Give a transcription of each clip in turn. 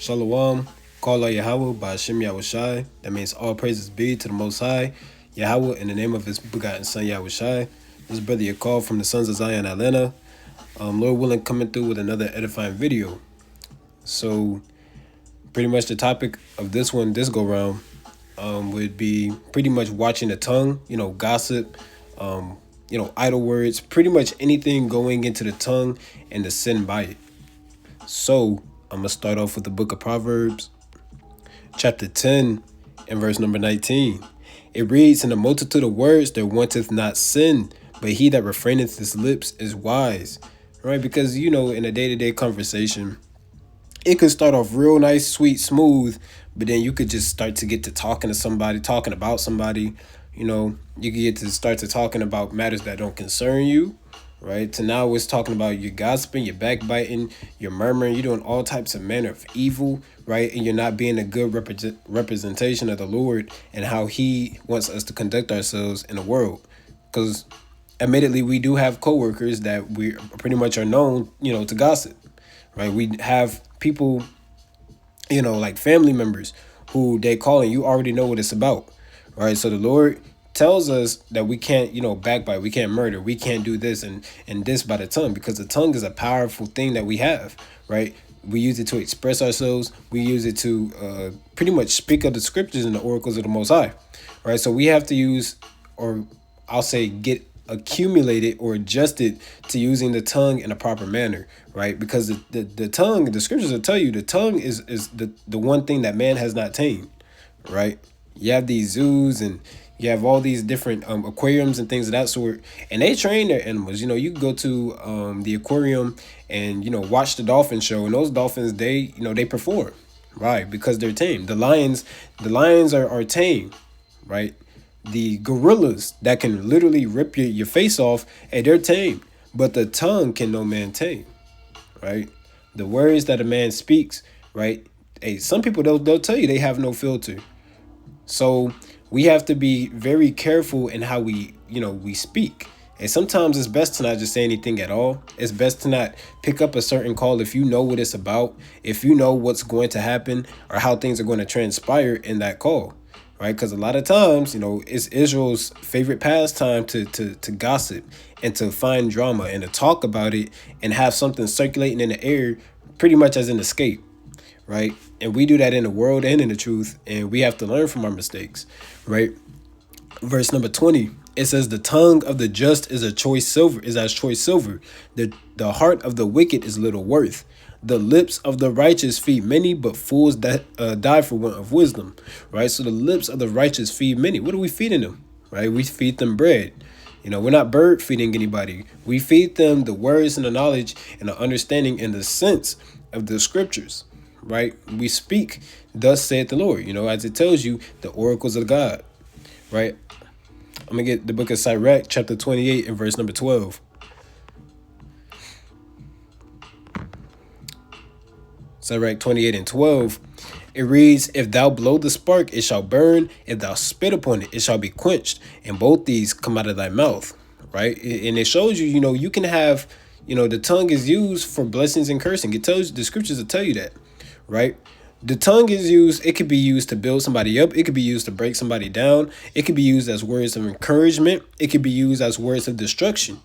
Shalom, call Yahweh by Hashem Yahushai. That means all praises be to the Most High, Yahweh, in the name of His begotten Son Yahushai. This is Brother Yakov from the Sons of Zion, Atlanta. Lord willing, coming through with another edifying video. So, pretty much the topic of this one, this go round, would be pretty much watching the tongue. Gossip, idle words, pretty much anything going into the tongue and the sin by it. So, I'm going to start off with the book of Proverbs, chapter 10, and verse number 19. It reads, "In the multitude of words there wanteth not sin, but he that refraineth his lips is wise." Right? Because, in a day-to-day conversation, it could start off real nice, sweet, smooth, but then you could just start to get to talking to somebody, talking about somebody. You could get to start to talking about matters that don't concern you. Right, to now it's talking about you gossiping, you're backbiting, you're murmuring, you're doing all types of manner of evil, right? And you're not being a good representation of the Lord and how He wants us to conduct ourselves in the world. Because admittedly, we do have coworkers that we pretty much are known, to gossip, right? We have people, like family members who they call and you already know what it's about, right? So the Lord tells us that we can't, backbite, we can't murder, we can't do this and this by the tongue, because the tongue is a powerful thing that we have, right? We use it to express ourselves. We use it to pretty much speak of the scriptures and the oracles of the Most High, right? So we have to use, or I'll say get accumulated or adjusted to using the tongue in a proper manner, right? Because the tongue, the scriptures will tell you, the tongue is the one thing that man has not tamed, right? You have these zoos and you have all these different aquariums and things of that sort, and they train their animals. You go to the aquarium and watch the dolphin show, and those dolphins they perform, right? Because they're tame. The lions are tame, right? The gorillas that can literally rip your face off, and they're tame. But the tongue can no man tame, right? The words that a man speaks, right? Hey, some people they'll tell you they have no filter. So we have to be very careful in how we speak. And sometimes it's best to not just say anything at all. It's best to not pick up a certain call if you know what it's about, if you know what's going to happen or how things are going to transpire in that call, right? Because a lot of times, it's Israel's favorite pastime to gossip and to find drama and to talk about it and have something circulating in the air pretty much as an escape. Right? And we do that in the world and in the truth, and we have to learn from our mistakes, right? Verse number 20, it says, "The tongue of the just is as choice silver. The heart of the wicked is little worth. The lips of the righteous feed many, but fools that die for want of wisdom." Right? So the lips of the righteous feed many. What are we feeding them? Right? We feed them bread. We're not bird feeding anybody. We feed them the words and the knowledge and the understanding and the sense of the scriptures. Right? We speak, thus saith the Lord, as it tells you, the oracles of God. Right? I'm going to get the book of Sirach, chapter 28 and verse number 12. Sirach 28 and 12. It reads, "If thou blow the spark, it shall burn. If thou spit upon it, it shall be quenched. And both these come out of thy mouth." Right? And it shows you, you can have, the tongue is used for blessings and cursing. It tells you, the scriptures will tell you that. Right? The tongue is used, it could be used to build somebody up. It could be used to break somebody down. It could be used as words of encouragement. It could be used as words of destruction.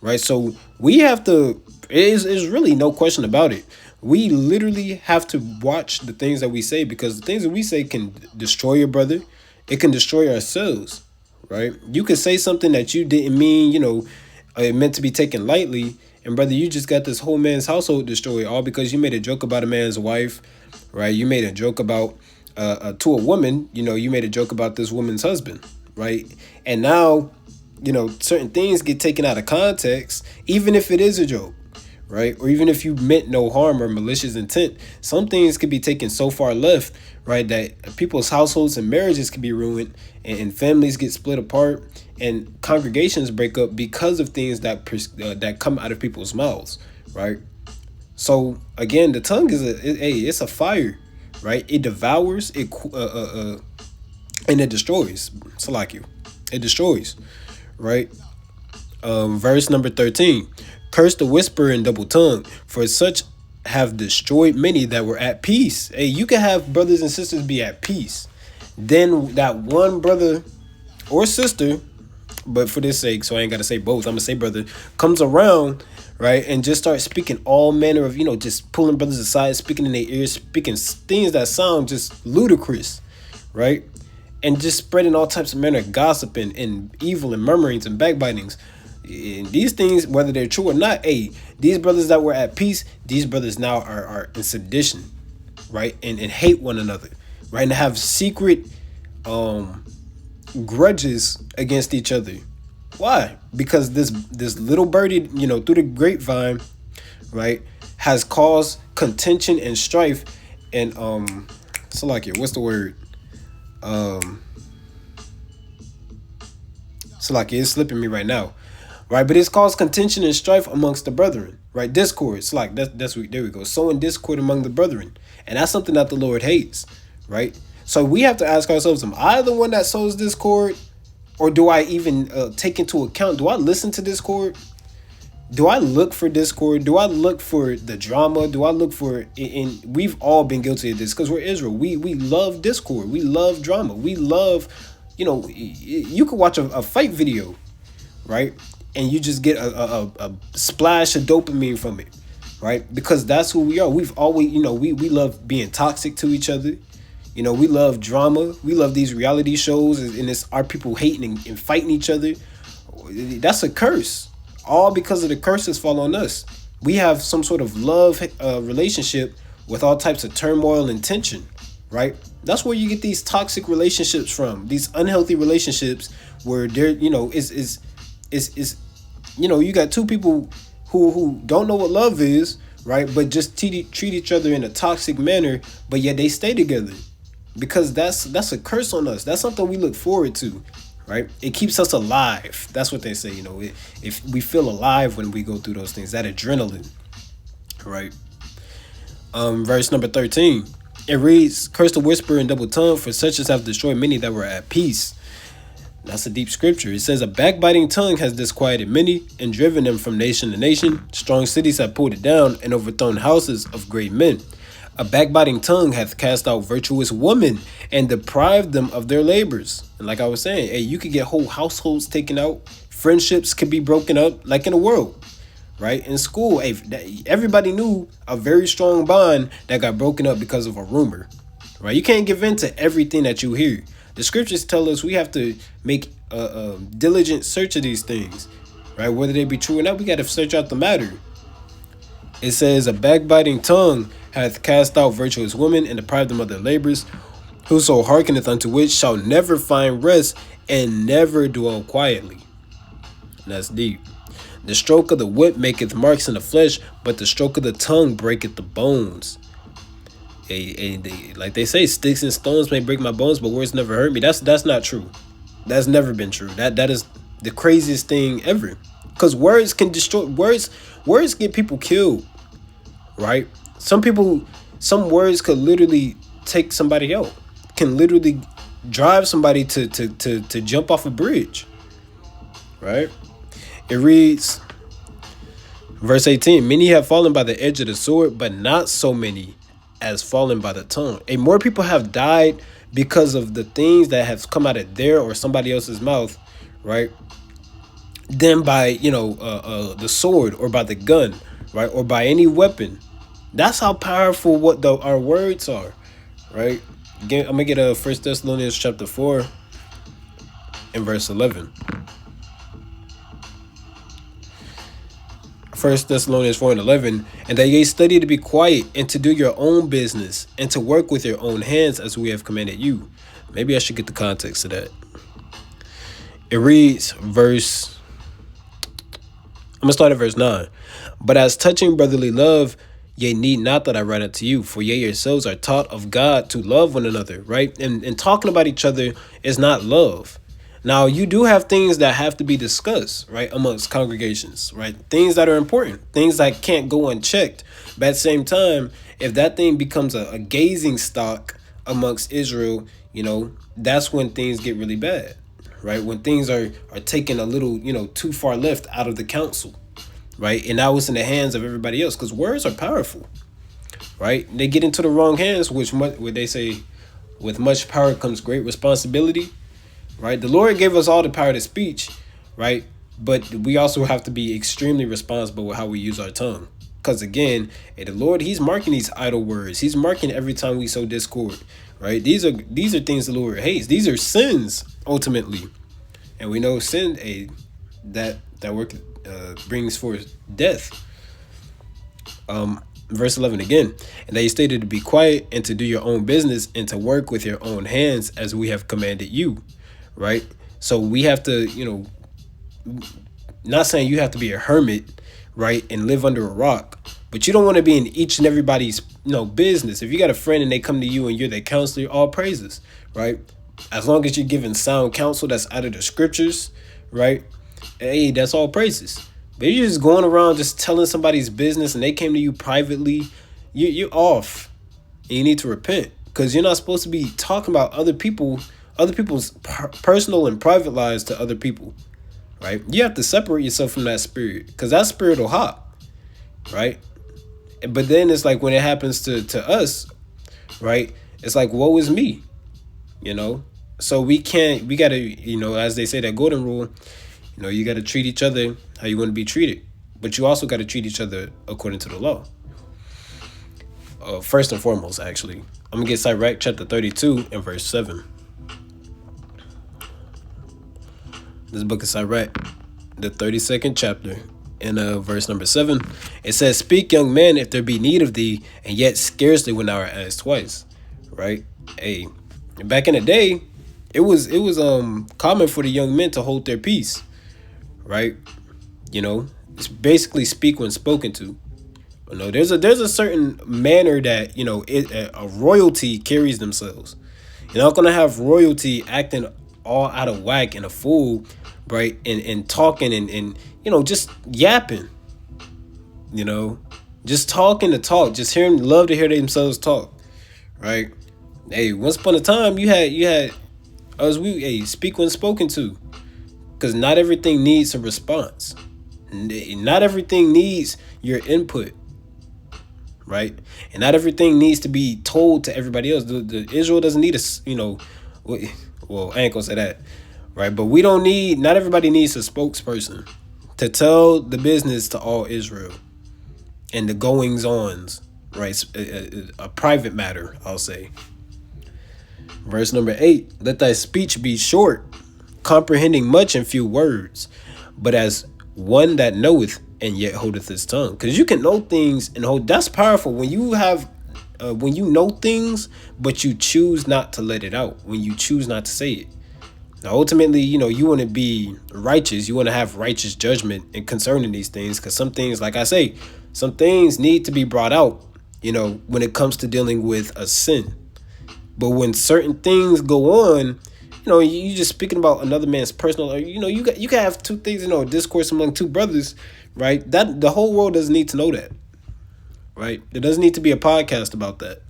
Right? So we have to, is really no question about it. We literally have to watch the things that we say, because the things that we say can destroy your brother. It can destroy ourselves. Right? You could say something that you didn't mean, it meant to be taken lightly. And brother, you just got this whole man's household destroyed, all because you made a joke about a man's wife, right? You made a joke about to a woman, you made a joke about this woman's husband, right? And now, certain things get taken out of context, even if it is a joke, right? Or even if you meant no harm or malicious intent, some things could be taken so far left, right, that people's households and marriages can be ruined, and families get split apart, and congregations break up because of things that come out of people's mouths, right? So again, the tongue is it's a fire, right? It devours, and it destroys. Salakia, it destroys, right? Verse number 13. "Curse the whisperer and double tongue, for such have destroyed many that were at peace. Hey, you can have brothers and sisters be at peace. Then that one brother or sister, but for this sake, so I ain't gotta say both, I'm gonna say brother, comes around, right, and just starts speaking all manner of, just pulling brothers aside, speaking in their ears, speaking things that sound just ludicrous, right? And just spreading all types of manner of gossip and evil and murmurings and backbitings. And these things, whether they're true or not, hey, these brothers that were at peace, these brothers now are in sedition, right? And hate one another, right? And have secret grudges against each other. Why? Because this little birdie, through the grapevine, right, has caused contention and strife and so like it, what's the word? So like it's slipping me right now. Right, but it's caused contention and strife amongst the brethren, right? Discord. It's like that's there we go. Sowing discord among the brethren, and that's something that the Lord hates, right? So we have to ask ourselves: am I the one that sows discord, or do I even take into account? Do I listen to discord? Do I look for discord? Do I look for the drama? Do I look for? And we've all been guilty of this because we're Israel. We love discord. We love drama. We love, you could watch a fight video, right? And you just get a splash of dopamine from it, right? Because that's who we are. We've always, we love being toxic to each other. We love drama. We love these reality shows, and it's our people hating and fighting each other. That's a curse. All because of the curses fall on us. We have some sort of love relationship with all types of turmoil and tension, right? That's where you get these toxic relationships from. These unhealthy relationships where they're, is you got two people who don't know what love is, right? But just treat each other in a toxic manner, but yet they stay together because that's a curse on us. That's something we look forward to, right? It keeps us alive. That's what they say. If we feel alive when we go through those things, that adrenaline, right? Verse number 13, it reads, "Curse the whisper and double tongue, for such as have destroyed many that were at peace." That's a deep scripture. It says, "A backbiting tongue has disquieted many and driven them from nation to nation. Strong cities have pulled it down and overthrown houses of great men. A backbiting tongue hath cast out virtuous women and deprived them of their labors." And like I was saying, hey, you could get whole households taken out. Friendships could be broken up, like in the world, right? In school, hey, everybody knew a very strong bond that got broken up because of a rumor, right? You can't give in to everything that you hear. The scriptures tell us we have to make a diligent search of these things, right? Whether they be true or not, we got to search out the matter. It says, "A backbiting tongue hath cast out virtuous women and deprived them of their labors. Whoso hearkeneth unto which shall never find rest and never dwell quietly." And that's deep. "The stroke of the whip maketh marks in the flesh, but the stroke of the tongue breaketh the bones." Like they say, sticks and stones may break my bones, but words never hurt me. That's not true. That's never been true. That is the craziest thing ever. Because words can destroy. Words get people killed, right? Some words could literally take somebody out. Can literally drive somebody to jump off a bridge, right? It reads, verse 18, "Many have fallen by the edge of the sword, but not so many as fallen by the tongue." And more people have died because of the things that have come out of their or somebody else's mouth, right? Than by the sword or by the gun, right? Or by any weapon. That's how powerful our words are, right? Again, I'm gonna get a 1 Thessalonians chapter 4 and verse 11. 1 Thessalonians 4 and 11, "And that ye study to be quiet and to do your own business and to work with your own hands as we have commanded you." Maybe I should get the context of that. It reads, I'm going to start at verse 9. "But as touching brotherly love, ye need not that I write unto you, for ye yourselves are taught of God to love one another," right? And talking about each other is not love. Now, you do have things that have to be discussed, right, amongst congregations, right? Things that are important, things that can't go unchecked. But at the same time, if that thing becomes a gazing stock amongst Israel, that's when things get really bad, right? When things are taken a little, too far left out of the council, right? And now it's in the hands of everybody else because words are powerful, right? They get into the wrong hands, where they say, with much power comes great responsibility, right? The Lord gave us all the power to speech, right? But we also have to be extremely responsible with how we use our tongue. Because again, the Lord, he's marking these idle words. He's marking every time we sow discord, right? These are things the Lord hates. These are sins, ultimately. And we know sin, that work brings forth death. Verse 11 again, and they stated to be quiet and to do your own business and to work with your own hands as we have commanded you, right? So we have to, not saying you have to be a hermit, right, and live under a rock, but you don't want to be in each and everybody's, business. If you got a friend and they come to you and you're their counselor, all praises, right? As long as you're giving sound counsel that's out of the scriptures, right? Hey, that's all praises. But you're just going around just telling somebody's business and they came to you privately, you're off. And you need to repent, because you're not supposed to be talking about other people's personal and private lives to other people, right? You have to separate yourself from that spirit, because that spirit will hop, right? But then it's like when it happens to us, right? It's like, woe is me, So we gotta, as they say, that golden rule, you got to treat each other how you want to be treated. But you also got to treat each other according to the law. First and foremost, actually. I'm going to get Sirach chapter 32 and verse 7. This book of Sirach, the 32nd chapter, and verse number 7. It says, speak, young man, if there be need of thee, and yet scarcely when thou art asked twice. Right? Hey, back in the day, it was common for the young men to hold their peace. Right? It's basically speak when spoken to. There's a certain manner that, a royalty carries themselves. You're not going to have royalty acting all out of whack and a fool, right? And talking and just yapping, just talking to talk, just love to hear themselves talk, right? Hey, once upon a time, you had speak when spoken to. Because not everything needs a response. Not everything needs your input, right? And not everything needs to be told to everybody else. The Israel doesn't need well, I ain't gonna say that, right? But not everybody needs a spokesperson to tell the business to all Israel and the goings-ons, right? A private matter, I'll say. Verse number 8, let thy speech be short, comprehending much in few words, but as one that knoweth and yet holdeth his tongue. Because you can know things and hold. That's powerful when you know things, but you choose not to let it out, when you choose not to say it. Now, ultimately, you want to be righteous. You want to have righteous judgment in concerning these things, because some things, like I say, some things need to be brought out, when it comes to dealing with a sin. But when certain things go on, you just speaking about another man's personal, you can have two things, discourse among two brothers, right? That the whole world doesn't need to know that, right? There doesn't need to be a podcast about that.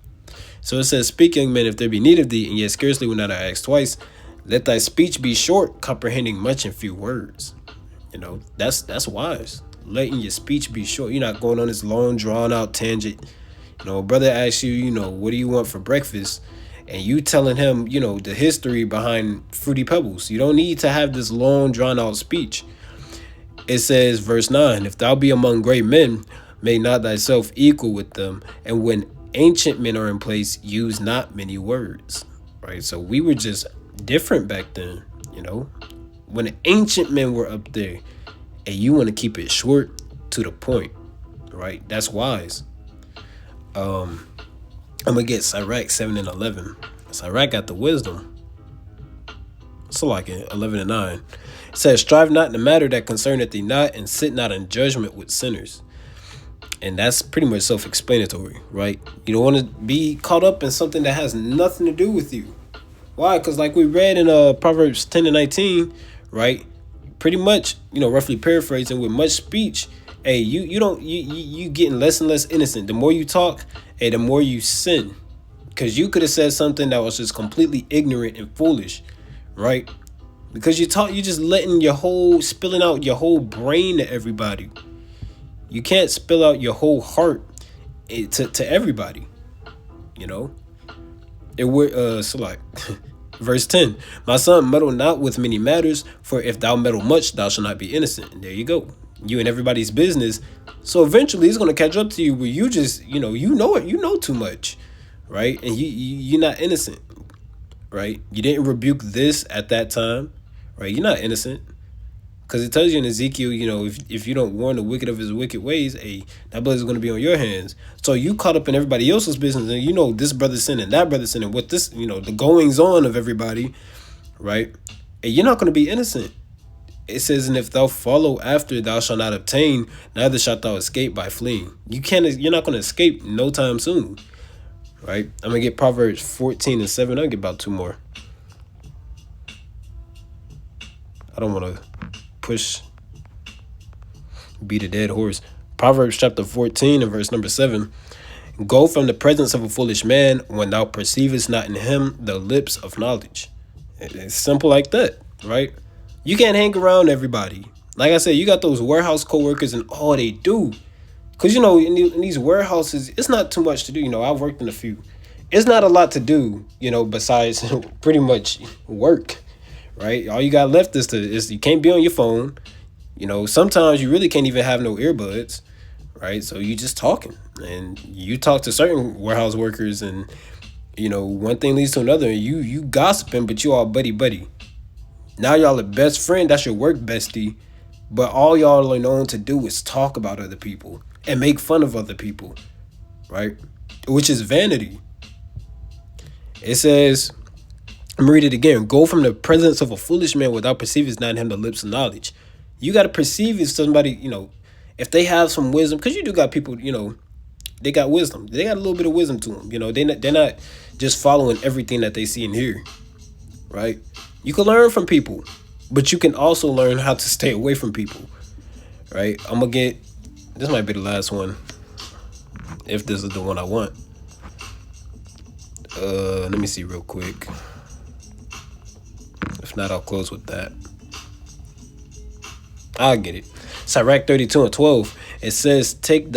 So it says, speak, young men, if there be need of thee, and yet scarcely when thou art asked twice. Let thy speech be short, comprehending much in few words. That's wise. Letting your speech be short. You're not going on this long, drawn out tangent. A brother asks you, what do you want for breakfast? And you telling him, the history behind Fruity Pebbles. You don't need to have this long, drawn-out speech. It says, verse 9, if thou be among great men, make not thyself equal with them. And when ancient men are in place, use not many words. Right? So we were just different back then, When the ancient men were up there, and you want to keep it short to the point, right? That's wise. I'm going to get Sirach 7 and 11. Sirach got the wisdom. So like it, 11 and 9. It says, strive not in the matter that concerneth thee not, and sit not in judgment with sinners. And that's pretty much self-explanatory, right? You don't want to be caught up in something that has nothing to do with you. Why? Because like we read in Proverbs 10 and 19, right? Pretty much, roughly paraphrasing, with much speech, hey, you getting less and less innocent. The more you talk, hey, the more you sin. Because you could have said something that was just completely ignorant and foolish, right? Because you just spilling out your whole brain to everybody. You can't spill out your whole heart to everybody, you know. It would so like verse 10, my son, meddle not with many matters, for if thou meddle much, thou shalt not be innocent. And there you go. You and everybody's business. So eventually it's gonna catch up to you where you just, you know too much, right? And you're not innocent, right? You didn't rebuke this at that time, right? You're not innocent. Because it tells you in Ezekiel, if you don't warn the wicked of his wicked ways, that blood is going to be on your hands. So you caught up in everybody else's business, and this brother sinning, that brother sinning, what this, the goings on of everybody, right? And you're not going to be innocent. It says, and if thou follow after, thou shalt not obtain, neither shalt thou escape by fleeing. You're not going to escape no time soon, right? I'm going to get Proverbs 14 and 7. I'll get about 2 more. I don't want to beat a dead horse. Proverbs chapter 14 and verse number 7. Go from the presence of a foolish man when thou perceivest not in him the lips of knowledge. It's simple like that, right? You can't hang around everybody. Like I said, you got those warehouse co-workers and all they do. Because, in these warehouses, it's not too much to do. I've worked in a few. It's not a lot to do, besides pretty much work. Right, all you got left is you can't be on your phone. Sometimes you really can't even have no earbuds, right? So you just talking, and you talk to certain warehouse workers, and one thing leads to another, and you gossiping, but you all buddy. Now y'all are best friend. That's your work bestie, but all y'all are known to do is talk about other people and make fun of other people, right? Which is vanity. It says, I'm gonna read it again. Go from the presence of a foolish man without perceiving not in him the lips of knowledge. You got to perceive if somebody, if they have some wisdom, because you do got people, they got wisdom. They got a little bit of wisdom to them. They're not just following everything that they see and hear, right? You can learn from people, but you can also learn how to stay away from people, right? I'm going to this might be the last one, if this is the one I want. Let me see real quick. If not, I'll close with that. I'll get it. Sirach 32 and 12. It says, take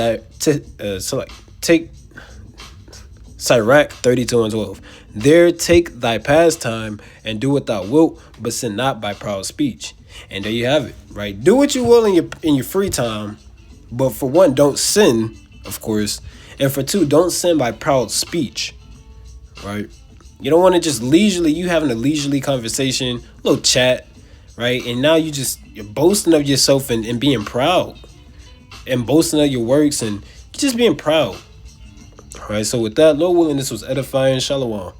Sirach 32 and 12. There take thy pastime and do what thou wilt, but sin not by proud speech. And there you have it, right? Do what you will in your free time, but for one, don't sin, of course, and for two, don't sin by proud speech, right? You don't want to just you having a leisurely conversation, a little chat, right? And now you're boasting of yourself and being proud, and boasting of your works and just being proud. All right, so with that, Lord willing, this was edifying. Shalom.